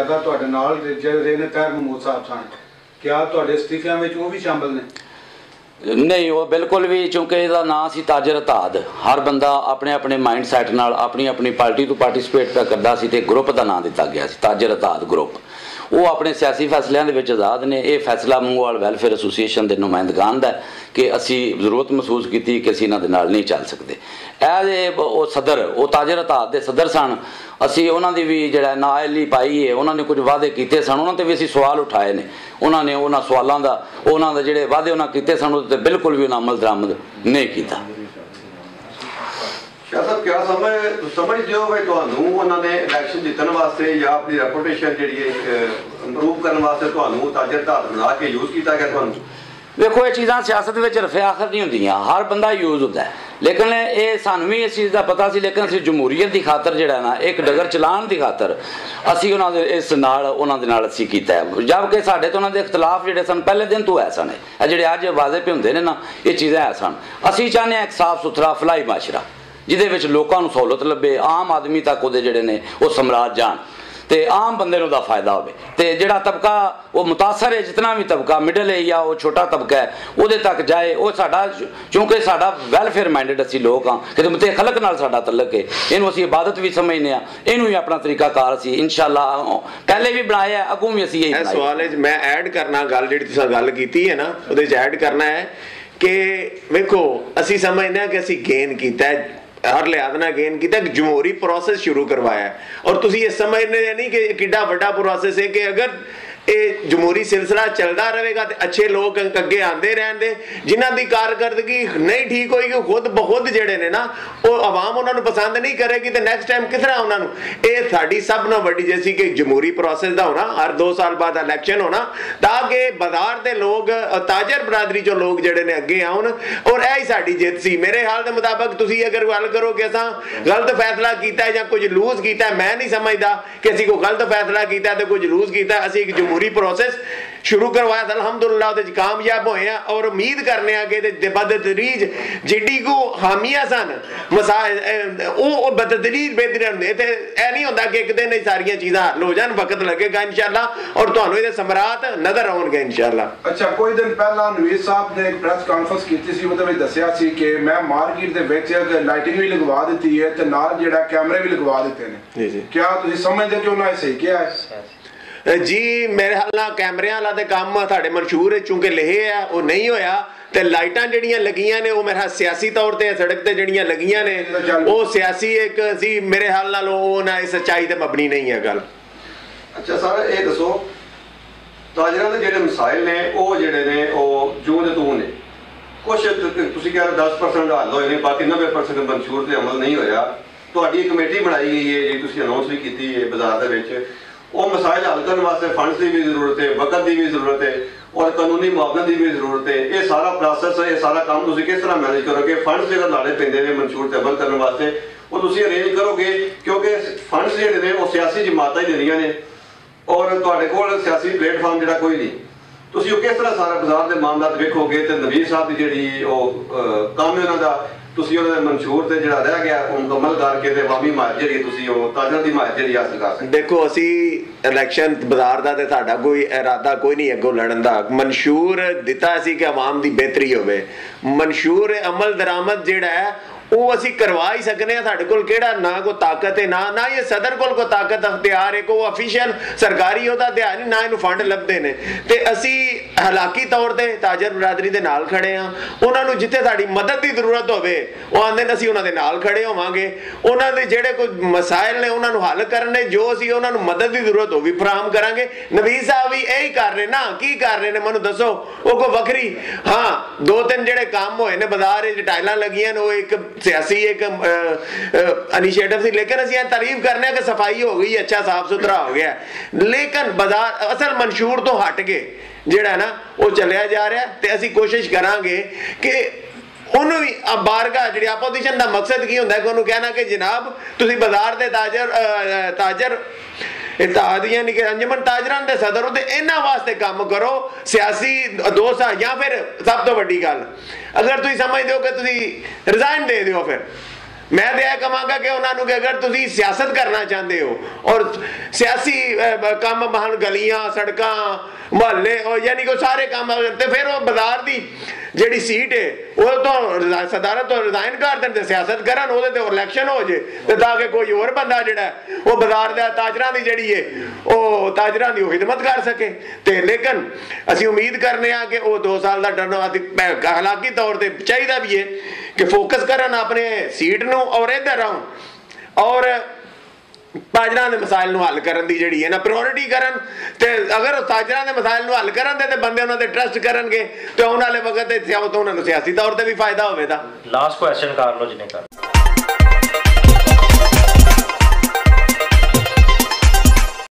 ज़्यादा तुहाडे नाल रहे ने तैर महमूद साहब सन, क्या तुहाडे इस्तीफियां विच वो भी शामिल ने? नहीं, वो बिल्कुल भी, चूँकि इसका नाम सी ताजर अताद, हर बंदा अपने अपने माइंड सैट नाल अपनी अपनी पार्टी तो पार्टिसिपेट पे करता सी, ते ग्रुप का नाम दिता गया सी ताजर अताद ग्रुप। वो अपने सियासी फैसलों के आज़ाद ने। यह फैसला मूंगवाल वैलफेयर एसोसीएशन के नुमाइंदगान का कि असी जरूरत महसूस की कि असी इन्हां दे नाल नहीं चल सकते। वो सदर, वो ताजर अताद के सदर सन, असी उन्होंने भी जड़ा नाअहली पाई है, उन्होंने कुछ वादे किए सन, उन्होंने भी असी सवाल उठाए ने। उन्होंने उन्होंने सवालों का उन्होंने जोड़े वादे उन्होंने किए सन उस पर बिल्कुल भी उन्हें अमल दरामद नहीं किया। शाह साहब क्या समझते हो भाई तुहानू उन्होंने इलैक्शन जितने वास्ते या अपनी रेपुटेशन जी इंप्रूव करने वास्ते तुहानू ताजर अताद बना के यूज़ किया गया? तुहानू देखो, ये चीज़ां सियासत में रफे आखिर नहीं होंदियां, हर बंदा यूज़ होता है, लेकिन ये सानू भी इस चीज़ का पता सी, लेकिन असीं जमहूरीयत की खातर जिहड़ा ना एक डगर चलान की खातर असीं उन्हां दे इस नाल उन्हां दे नाल असीं कीता है। जबकि साडे तो उन्हां दे इख्तलाफ जिहड़े सन पहले दिन तो है सन, जिहड़े अज वादे पे हुंदे ने ना, ये चीज़ां है सन। असीं चाहते हैं एक साफ सुथरा फलाही माशरा जिहदे विच लोकां नूं सहूलत लभे, आम आदमी तक उहदे जिहड़े ने वो समराज जाण ते आम बंदे नूं दा फायदा होवे, ते जिहड़ा तबका वो मुतासर है, जितना भी तबका मिडल है या वो छोटा तबका है उहदे तक जाए। वो साडा, क्योंकि साडा वैलफेयर माइंडेड असीं लोग हाँ, खिदमत खलक नाल साडा तल्लक है, इहनूं असीं इबादत भी समझने आ, इहनूं ही अपना तरीकाकार असीं इंशाअल्लाह पहले भी बनाया, अगों भी असीं यही। सवाल है मैं ऐड करना गल जिहड़ी तुसीं गल कीती है ना, उहदे च ऐड करना है कि वेखो असीं समझने कि असीं गेन कीता है, हर लिहाज ना गेन किया, जमहूरी प्रोसेस शुरू करवाया है। और तुसी ये समझने नहीं कि किड्डा बड़ा प्रोसेस है कि अगर ये जमहूरी सिलसिला चलता रहेगा तो अच्छे लोग अगे आते रहने, जिन्हों की कारकर्दगी नहीं ठीक होगी खुद बखुद जड़े ने ना वो आवाम उन्होंने पसंद नहीं करेगी, तो नैक्सट टाइम किस तरह उन्होंने ये साड़ी सब ना बड़ी जैसी कि जमहूरी प्रोसेस का होना, हर 2 साल बाद इलैक्शन होना, ताकि बाजार के लोग ताजर बरादरी चो लोग जड़े ने अगे आउन, और यही साड़ी जित सी। मेरे हाल के मुताबिक तुसी अगर गल करो कि असां गलत फैसला किया है या कुछ लूज किया, मैं नहीं समझता कि असीं कोई गलत फैसला किया तो कुछ लूज किया। असीं एक जमहूरी प्रोसेस शुरू करवाया, अल्हम्दुलिल्लाह उहदे च कामयाब होए हैं, और उम्मीद करने कि बदतरीज जिड्डी को हामियां सन वो बदतरीज बेहतरी होंदे, ते ऐ नहीं होंदा कि एक दिन सारियां चीज़ां हल हो जान, वक्त लगेगा इंशाअल्लाह, और तुहानू इहदे समरात नजर आउणगे इंशाअल्लाह। अच्छा, कोई दिन पहला नवीज साहब ने एक प्रेस कॉन्फ्रेंस की सी, उहदे विच दस्सिया सी कि मैं मार्केट दे विच लाइटिंग भी लगवा दी है ते नाल जिहड़ा कैमरे भी लगवा दिते ने, क्या तुसीं समझदे कि उन्होंने सही किया है? जी मेरे हाल ना कैमरे वाला तो काम साढ़े मंशूर है, चूंकि लिखे है वो नहीं होया, ते लाइटां जड़ियां लगियां ने वो मेरा सियासी तौर पर सड़क ते जड़ियां लगियां ने वो सियासी एक सी, मेरे हाल नाल वो ना सच्चाई ते मबनी नहीं है गल। अच्छा सर ये दसो ताजरां दे जेहड़े मसाइल ने वो जेहड़े ने वो जूं दे तूं ने, कुछ तुसीं कह 10% हल होए ने, बाकी 90% मंशूर ते अमल नहीं होया। तुहाडी कमेटी बनाई गई है जी, तुसीं अनाउंस भी कीती है बाजार दे विच, वो मसाइल हल करने वास्ते फंड्स की भी जरूरत है, वक्त की भी जरूरत है, और कानूनी मुआवजत की भी जरूरत है। ये सारा प्रोसेस ये सारा काम तुसीं किस तरह मैनेज करोगे? फंड्स जो लाने पेंदे ने मंशूर ते अमल करने वास्ते वो तुसीं अरेंज करोगे, क्योंकि फंड्स जिहड़े ने वो सियासी जमातां ही देनियां ने, और तुहाडे कोल सियासी प्लेटफॉर्म जिहड़ा कोई नहीं, तुसीं वो किस तरह सारा बाजार के मामलात वेखोगे? तो नवीज साहब की जिहड़ी वो काम है उन्हां दा, तुसीं उन्हां दे मंशूर ते जिहड़ा रह गया वो मुकम्मल करके ते अवामी हिमायत जिहड़ी तुसीं वो ताजरां दी हिमायत जिहड़ी हासिल कर सकदे। देखो असी इलैक्शन बाजार का तो साडा कोई इरादा कोई नहीं अगों लड़न का, मंशूर दिता सी कि आवाम की बेहतरी होवे, मंशूर अमल दरामद जिहड़ा है वो असी करवा ही सकने हैं। साढ़े कोल केड़ा ना को ताकत है ना ना ये सदर कोल को ताकत अख्तियार है, को ऑफिशियल सरकारी ओहदा ध्यान नहीं, ना इनू फंड लभदे ने, ते असी हलाकी तौर ते ताजर बरादरी दे नाल खड़े हां। उन्हां नू जिथे साडी मदद की जरूरत होवे वो आंदे ने, असी उन्हां दे नाल खड़े होवांगे। उन्हां दे जेहड़े कोई मसाइल ने उन्हां नू हल करने, जो असी उन्हां नू मदद की जरूरत हो भी फराहम करांगे। नवीज साहब भी यही कर रहे ना, की कर रहे ने मैनू दसो? वो कोई वखरी हाँ 2-3 जेहड़े काम होए ने बाजार च टाइलां लगियां ने, वो एक सियासी एक इनिशिएटिव थी, लेकिन असीं तारीफ करने कि सफाई हो गई, अच्छा साफ सुथरा हो गया, लेकिन बाजार असल मंशूर तो हट के जिहड़ा ना वो चलिया जा रहा है। ते असीं कोशिश करांगे कि उन्होंने भी बारगाह जी अपोजिशन का मकसद की होंदा है कि उन्होंने कहना कि जनाब तुसीं बाजार के ताजर इत्तेहादियां नहीं कि अंजुमन ताजरां दे सदर हो, इन्हां वास्ते काम करो, सियासी दोस्त या फिर सब तो वड्डी गल अगर तुसीं समझदे हो कि तुसीं रिजाइन दे दिओ, फिर मैं तो यह कहांगा कि उन्होंने कि अगर तुम सियासत करना चाहते हो और सियासी काम बहन गलियां सड़कां मुहल्ले यानी कि सारे काम तो फिर वो बाजार की जी सीट है वो तो सदारत तो रिजाइन कर दें सियासत करन वो तो इलैक्शन हो जाए ताकि कोई और बंदा जोड़ा वो बाजार का ताजरां की जी है वो ताजरां की खिदमत कर सके। तो लेकिन असी उम्मीद करने कि वो 2 साल का टर्न हालांकि तौर पर चाहिए भी है कि फोकस करन अपने सीट नूं और इधर आउन और ताजरां दे मसाइल नूं हल करन दी जिहड़ी है ना प्रायोरिटी करन। ते अगर ताजरां दे मसाइल नूं हल करन ते बंदे उन्हां ते ट्रस्ट करनगे ते आउण वाले वक्त ते उन्हां नूं सियासी तौर ते भी फायदा होवेगा। लास्ट क्वेश्चन कर लो जिन्हें कर